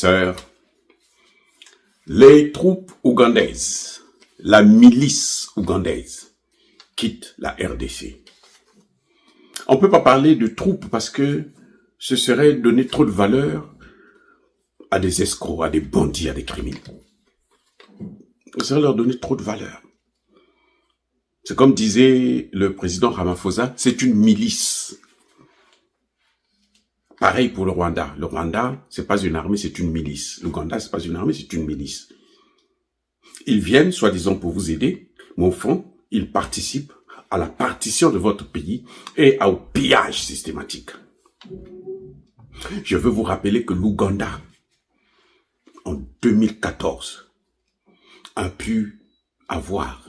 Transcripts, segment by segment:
sœurs, les troupes ougandaises, la milice ougandaise, quittent la RDC. On ne peut pas parler de troupes parce que ce serait donner trop de valeur à des escrocs, à des bandits, à des criminels. Ce serait leur donner trop de valeur. C'est comme disait le président Ramaphosa, c'est une milice. Pareil pour le Rwanda. Le Rwanda, c'est pas une armée, c'est une milice. L'Ouganda, c'est pas une armée, c'est une milice. Ils viennent, soi-disant, pour vous aider, mais au fond, ils participent à la partition de votre pays et au pillage systématique. Je veux vous rappeler que l'Ouganda, en 2014, a pu avoir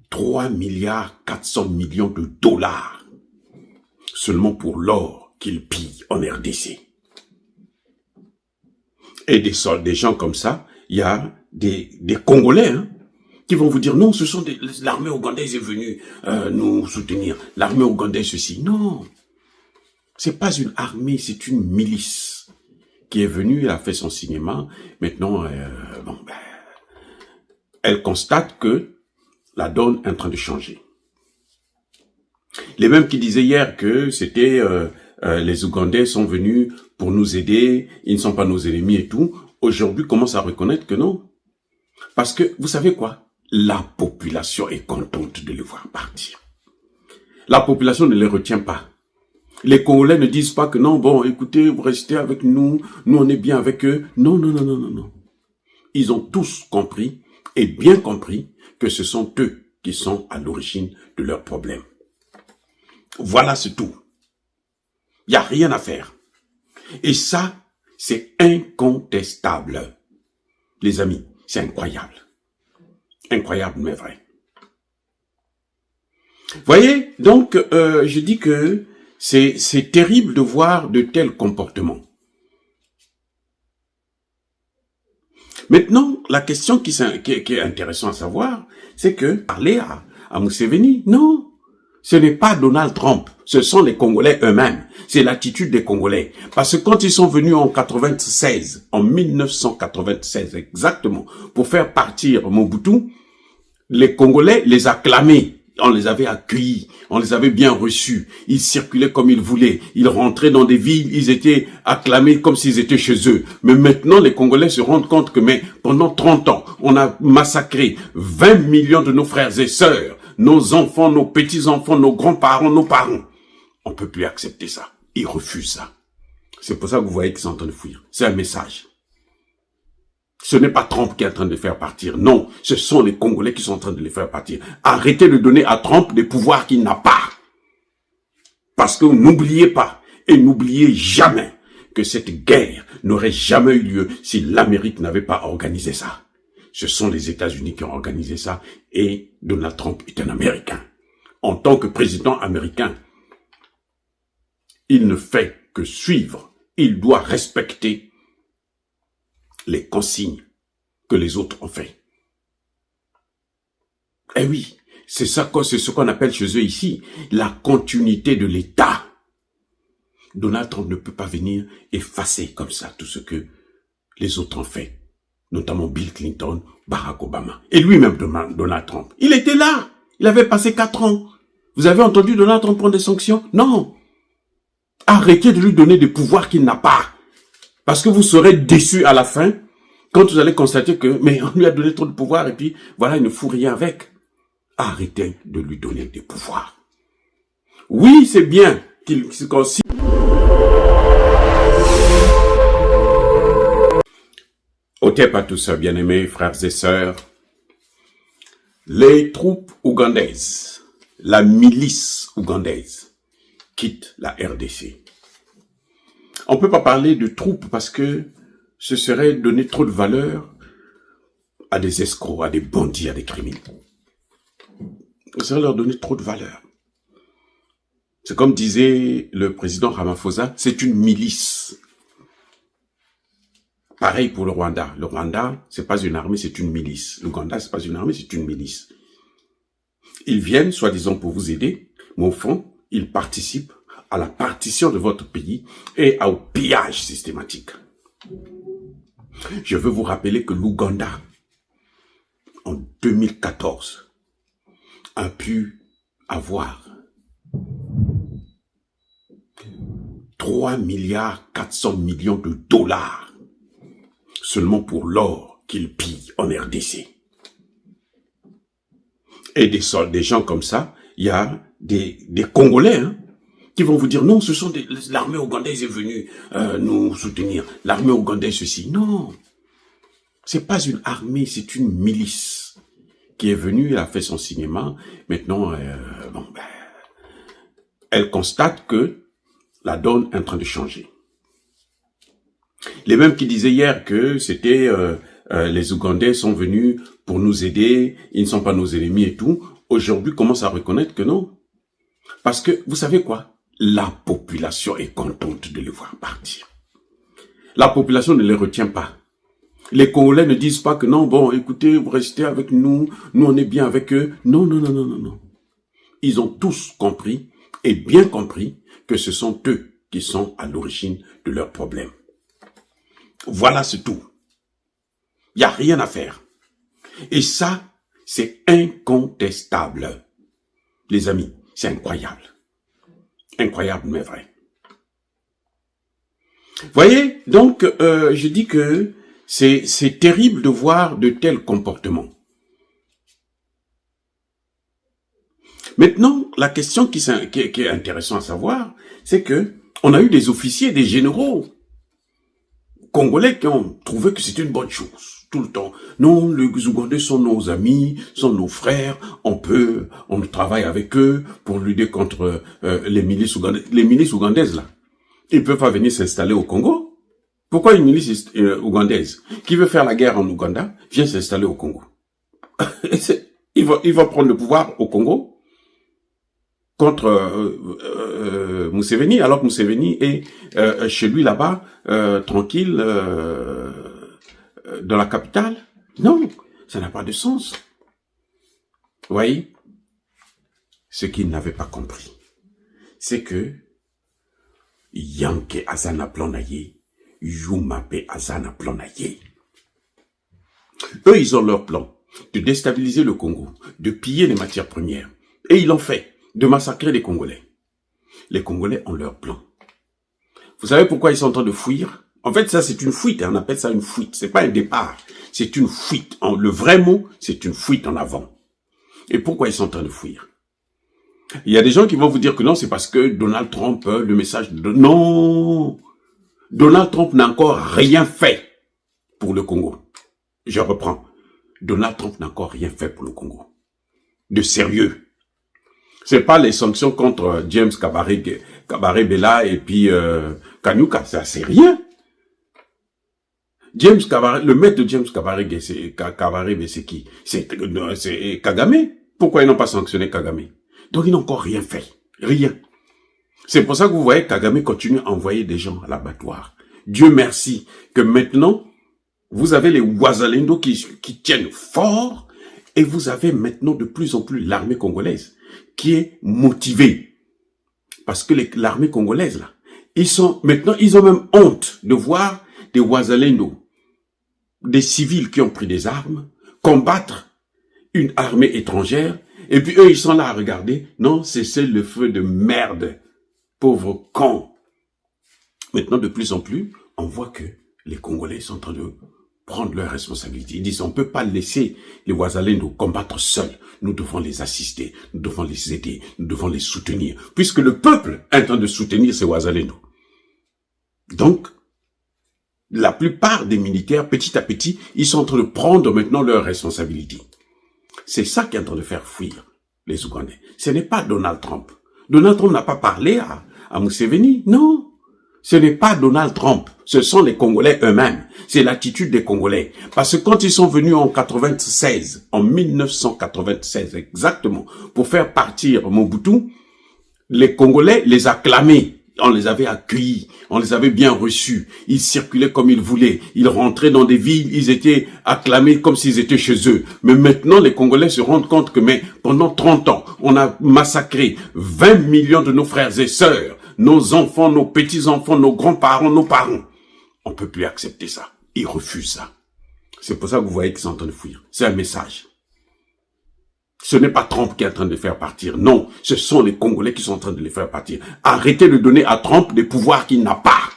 3 milliards 400 millions de dollars seulement pour l'or qu'ils pillent en RDC. Et des gens comme ça, il y a des Congolais qui vont vous dire non, ce sont l'armée ougandaise est venue nous soutenir. L'armée ougandaise ceci. Non, c'est pas une armée, c'est une milice qui est venue, elle a fait son cinéma. Maintenant, elle constate que la donne est en train de changer. Les mêmes qui disaient hier que c'était les Ougandais sont venus pour nous aider, ils ne sont pas nos ennemis et tout, aujourd'hui commencent à reconnaître que non. Parce que, vous savez quoi? La population est contente de les voir partir. La population ne les retient pas. Les Congolais ne disent pas que non, bon, écoutez, vous restez avec nous, nous on est bien avec eux. Non, non, non, non, non, non. Ils ont tous compris, et bien compris, que ce sont eux qui sont à l'origine de leurs problèmes. Voilà, c'est tout. Il n'y a rien à faire. Et ça, c'est incontestable. Les amis, c'est incroyable. Incroyable, mais vrai. Voyez, donc, je dis que c'est terrible de voir de tels comportements. Maintenant, la question qui est intéressante à savoir, c'est que parler à Museveni, non, ce n'est pas Donald Trump, ce sont les Congolais eux-mêmes. C'est l'attitude des Congolais. Parce que quand ils sont venus en 1996 exactement, pour faire partir Mobutu, les Congolais les acclamaient. On les avait accueillis, on les avait bien reçus. Ils circulaient comme ils voulaient. Ils rentraient dans des villes, ils étaient acclamés comme s'ils étaient chez eux. Mais maintenant, les Congolais se rendent compte que pendant 30 ans, on a massacré 20 millions de nos frères et sœurs, nos enfants, nos petits-enfants, nos grands-parents, nos parents. On peut plus accepter ça. Ils refusent ça. C'est pour ça que vous voyez qu'ils sont en train de fuir. C'est un message. Ce n'est pas Trump qui est en train de les faire partir. Non, ce sont les Congolais qui sont en train de les faire partir. Arrêtez de donner à Trump des pouvoirs qu'il n'a pas. Parce que n'oubliez pas, et n'oubliez jamais, que cette guerre n'aurait jamais eu lieu si l'Amérique n'avait pas organisé ça. Ce sont les États-Unis qui ont organisé ça, et Donald Trump est un Américain. En tant que président américain, il ne fait que suivre. Il doit respecter les consignes que les autres ont fait. Eh oui, c'est ce qu'on appelle chez eux ici, la continuité de l'État. Donald Trump ne peut pas venir effacer comme ça tout ce que les autres ont fait, notamment Bill Clinton, Barack Obama, et lui-même Donald Trump. Il était là, il avait passé 4 ans. Vous avez entendu Donald Trump prendre des sanctions? Non. Arrêtez de lui donner des pouvoirs qu'il n'a pas. Parce que vous serez déçus à la fin, quand vous allez constater que, mais on lui a donné trop de pouvoir, et puis, voilà, il ne fout rien avec. Arrêtez de lui donner des pouvoirs. Oui, c'est bien qu'il se consigne. Ôtez pas tout ça, bien-aimés, frères et sœurs. Les troupes ougandaises, la milice ougandaise, quittent la RDC. On ne peut pas parler de troupes parce que ce serait donner trop de valeur à des escrocs, à des bandits, à des criminels. Ce serait leur donner trop de valeur. C'est comme disait le président Ramaphosa, c'est une milice. Pareil pour le Rwanda. Le Rwanda, c'est pas une armée, c'est une milice. L'Ouganda, c'est pas une armée, c'est une milice. Ils viennent, soi-disant, pour vous aider, mais au fond, ils participent à la partition de votre pays et au pillage systématique. Je veux vous rappeler que l'Ouganda, en 2014, a pu avoir 3 milliards 400 millions de dollars seulement pour l'or qu'il pille en RDC. Et des gens comme ça, il y a des Congolais qui vont vous dire non, ce sont l'armée ougandaise est venue nous soutenir. L'armée ougandaise ceci. Non, c'est pas une armée, c'est une milice qui est venue, elle a fait son cinéma. Maintenant, elle constate que la donne est en train de changer. Les mêmes qui disaient hier que c'était les Ougandais sont venus pour nous aider, ils ne sont pas nos ennemis et tout, aujourd'hui commencent à reconnaître que non. Parce que, vous savez quoi? La population est contente de les voir partir. La population ne les retient pas. Les Congolais ne disent pas que non, bon, écoutez, vous restez avec nous, nous on est bien avec eux. Non, non, non, non, non, non. Ils ont tous compris, et bien compris, que ce sont eux qui sont à l'origine de leurs problèmes. Voilà, c'est tout. Il n'y a rien à faire. Et ça, c'est incontestable. Les amis, c'est incroyable. Incroyable, mais vrai. Voyez, donc, je dis que c'est terrible de voir de tels comportements. Maintenant, la question qui est intéressante à savoir, c'est que on a eu des officiers, des généraux congolais qui ont trouvé que c'était une bonne chose, tout le temps. Non, les Ougandais sont nos amis, sont nos frères, on travaille avec eux pour lutter contre les milices ougandaises. Les milices ougandaises, là, ils peuvent pas venir s'installer au Congo. Pourquoi une milice ougandaise qui veut faire la guerre en Ouganda vient s'installer au Congo? Il va prendre le pouvoir au Congo contre Museveni, alors que Museveni est chez lui là-bas, tranquille, dans la capitale. Non, ça n'a pas de sens. Vous voyez, ce qu'il n'avait pas compris, c'est que Yanke Azana Planaye, Yumape Azana Planaye. Eux, ils ont leur plan de déstabiliser le Congo, de piller les matières premières. Et ils l'ont fait, de massacrer les Congolais. Les Congolais ont leur plan. Vous savez pourquoi ils sont en train de fuir? En fait, ça, c'est une fuite. On appelle ça une fuite. C'est pas un départ. C'est une fuite. Le vrai mot, c'est une fuite en avant. Et pourquoi ils sont en train de fuir? Il y a des gens qui vont vous dire que non, c'est parce que Donald Trump, le message de... Non! Donald Trump n'a encore rien fait pour le Congo. Je reprends. Donald Trump n'a encore rien fait pour le Congo. De sérieux. C'est pas les sanctions contre James Kabaré-Bella et puis Kanyuka, ça c'est rien. James Kabaré, le maître de James Kabaré, c'est qui? C'est Kagame. Pourquoi ils n'ont pas sanctionné Kagame? Donc ils n'ont encore rien fait. Rien. C'est pour ça que vous voyez Kagame continue à envoyer des gens à l'abattoir. Dieu merci que maintenant, vous avez les Wazalendo qui tiennent fort et vous avez maintenant de plus en plus l'armée congolaise qui est motivée. Parce que l'armée congolaise, là, ils ont même honte de voir des Wazalendo, des civils qui ont pris des armes, combattre une armée étrangère, et puis eux, ils sont là à regarder. Non, c'est le feu de merde. Pauvres cons. Maintenant, de plus en plus, on voit que les Congolais sont en train de prendre leurs responsabilités. Ils disent, on ne peut pas laisser les Wazalendo combattre seuls. Nous devons les assister, nous devons les aider, nous devons les soutenir. Puisque le peuple est en train de soutenir ces Wazalendo. Donc, la plupart des militaires, petit à petit, ils sont en train de prendre maintenant leurs responsabilités. C'est ça qui est en train de faire fuir les Ougandais. Ce n'est pas Donald Trump. Donald Trump n'a pas parlé à Museveni. Non. Ce n'est pas Donald Trump. Ce sont les Congolais eux-mêmes. C'est l'attitude des Congolais. Parce que quand ils sont venus en 1996 exactement, pour faire partir Mobutu, les Congolais les acclamaient. On les avait accueillis, on les avait bien reçus, ils circulaient comme ils voulaient, ils rentraient dans des villes, ils étaient acclamés comme s'ils étaient chez eux. Mais maintenant, les Congolais se rendent compte que pendant 30 ans, on a massacré 20 millions de nos frères et sœurs nos enfants, nos petits-enfants, nos grands-parents, nos parents. On ne peut plus accepter ça. Ils refusent ça. C'est pour ça que vous voyez qu'ils sont en train de fuir. C'est un message. Ce n'est pas Trump qui est en train de les faire partir. Non, ce sont les Congolais qui sont en train de les faire partir. Arrêtez de donner à Trump des pouvoirs qu'il n'a pas.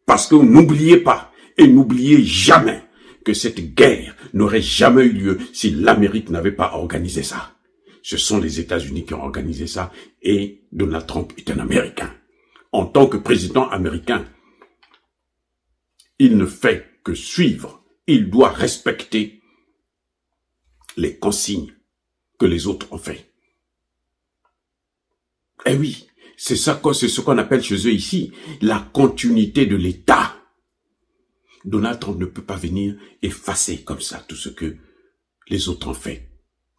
Parce que n'oubliez pas, et n'oubliez jamais, que cette guerre n'aurait jamais eu lieu si l'Amérique n'avait pas organisé ça. Ce sont les États-Unis qui ont organisé ça et Donald Trump est un Américain. En tant que président américain, il ne fait que suivre. Il doit respecter les consignes que les autres ont fait. Eh oui, c'est ce qu'on appelle chez eux ici la continuité de l'État. Donald Trump ne peut pas venir effacer comme ça tout ce que les autres ont fait,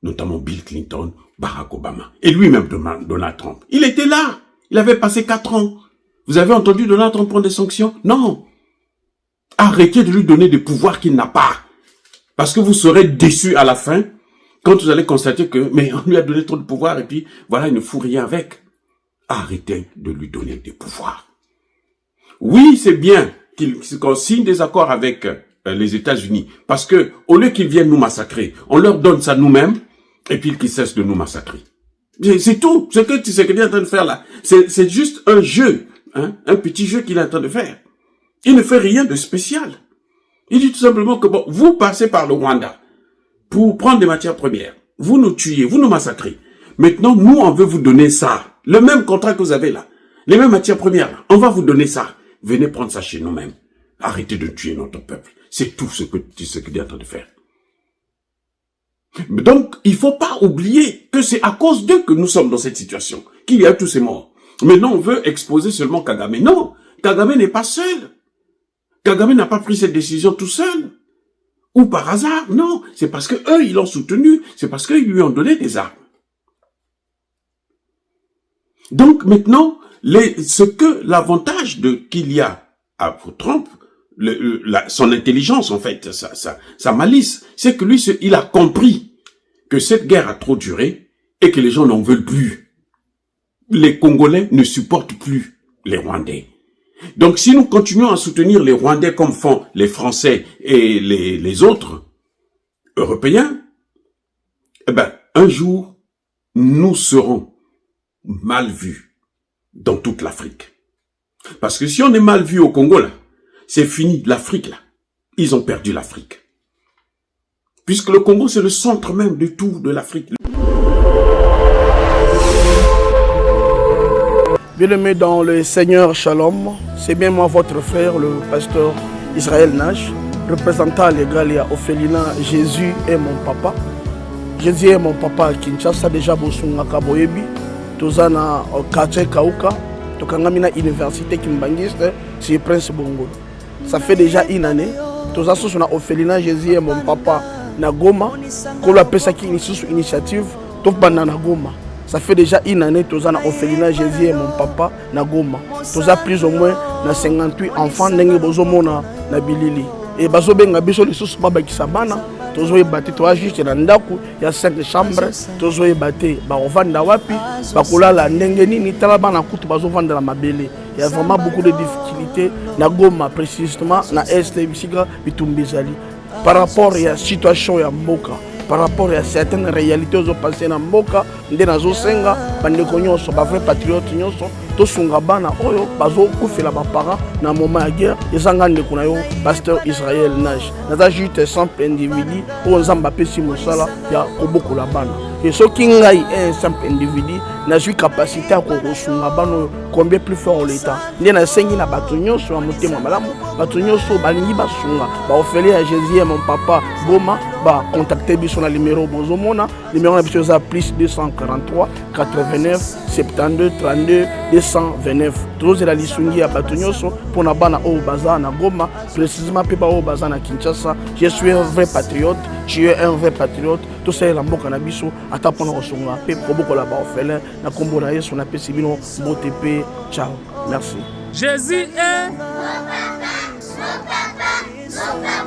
notamment Bill Clinton, Barack Obama, et lui-même Donald Trump. Il était là, il avait passé 4 ans. Vous avez entendu Donald Trump prendre des sanctions? Non. Arrêtez de lui donner des pouvoirs qu'il n'a pas. Parce que vous serez déçus à la fin, quand vous allez constater que, mais on lui a donné trop de pouvoir, et puis voilà, il ne fout rien avec. Arrêtez de lui donner des pouvoirs. Oui, c'est bien qu'on signe des accords avec les États-Unis. Parce que, au lieu qu'ils viennent nous massacrer, on leur donne ça nous-mêmes, et puis qu'ils cessent de nous massacrer. C'est tout. Ce que il est en train de faire là. C'est juste un jeu, hein, un petit jeu qu'il est en train de faire. Il ne fait rien de spécial. Il dit tout simplement que bon, vous passez par le Rwanda pour prendre des matières premières. Vous nous tuez, vous nous massacrez. Maintenant, nous, on veut vous donner ça. Le même contrat que vous avez là. Les mêmes matières premières là. On va vous donner ça. Venez prendre ça chez nous-mêmes. Arrêtez de tuer notre peuple. C'est tout ce qu'il est en train de faire. Donc, il faut pas oublier que c'est à cause d'eux que nous sommes dans cette situation. Qu'il y a tous ces morts. Maintenant, on veut exposer seulement Kagame. Non, Kagame n'est pas seul. Kagame n'a pas pris cette décision tout seul. Ou par hasard. Non, c'est parce que eux, ils l'ont soutenu. C'est parce qu'ils lui ont donné des armes. Donc, maintenant, l'avantage qu'il y a pour Trump, son intelligence, en fait, sa malice, c'est que lui, il a compris que cette guerre a trop duré et que les gens n'en veulent plus. Les Congolais ne supportent plus les Rwandais. Donc, si nous continuons à soutenir les Rwandais comme font les Français et les autres Européens, eh ben, un jour, nous serons mal vus dans toute l'Afrique. Parce que si on est mal vu au Congo, là, c'est fini, l'Afrique, là. Ils ont perdu l'Afrique. Puisque le Congo, c'est le centre même de tout de l'Afrique. Bien-aimé dans le Seigneur Shalom, c'est bien moi votre frère, le pasteur Israël Nash, représentant légal et Ophelina, Jésus est mon papa. Jésus est mon papa à Kinshasa, déjà Bosungaka Boyebi, Tozana quartier Kauka, Tokangamina Université Kimbangiste, c'est Prince Bongo. Ça fait déjà une année, Toza sur na Ophelina, Jésus est mon papa, na Goma, Kolo appelle qui initiative, Topana na Goma. Ça fait déjà une année, Tozana Ophelina, Jésus est mon papa, na Goma. Toza plus ou moins na 58 enfants, n'engue bozomona na Bilili. Et bazo benga biso les sous baba kisabana, tozo ebate toa juste na ndaku ya 5 chambres, tozo ebate ba ovanda wapi, ba kolala ndenge nini tala bana kutu bazo vanda la mabele. Il y a vraiment beaucoup de difficultés na Goma précisément na est bisika bitumbizali. Par rapport à la situation ya mboka, par rapport à certaines réalités aux passées dans Mboka, ndé nazo senga bandeko nyonso ba vrai patriote nyonso to sunga bana oyo bazo kufela ba parents na moment ya guerre ezanga ndeko na yo pasteur Israël Nash naza juste simple individu o nzamba pesi mosala ya kobokola bana et soki ngai un simple individu na suis capacité à kosunga bana combien plus fort l'état ndé na sengi na bato nyonso ya motema malamu bato nyonso balingi basunga ba ofele ya Jésus mon papa Goma ba contacter biso na numéro bozomona numéro na biso za plus 243 89 72 32 229 tous la lisungi ya bato nyonso pona bana o baza na Goma précisément pe ba o baza na Kinshasa. Je suis un vrai patriote, tu es un vrai patriote, tout ça la mboka na biso ata pona kosonga pe kobokola ba ofele na kombo na Yesu na pesi bino motepe. Ciao, merci. Jésus est mon papa, mon papa, mon papa.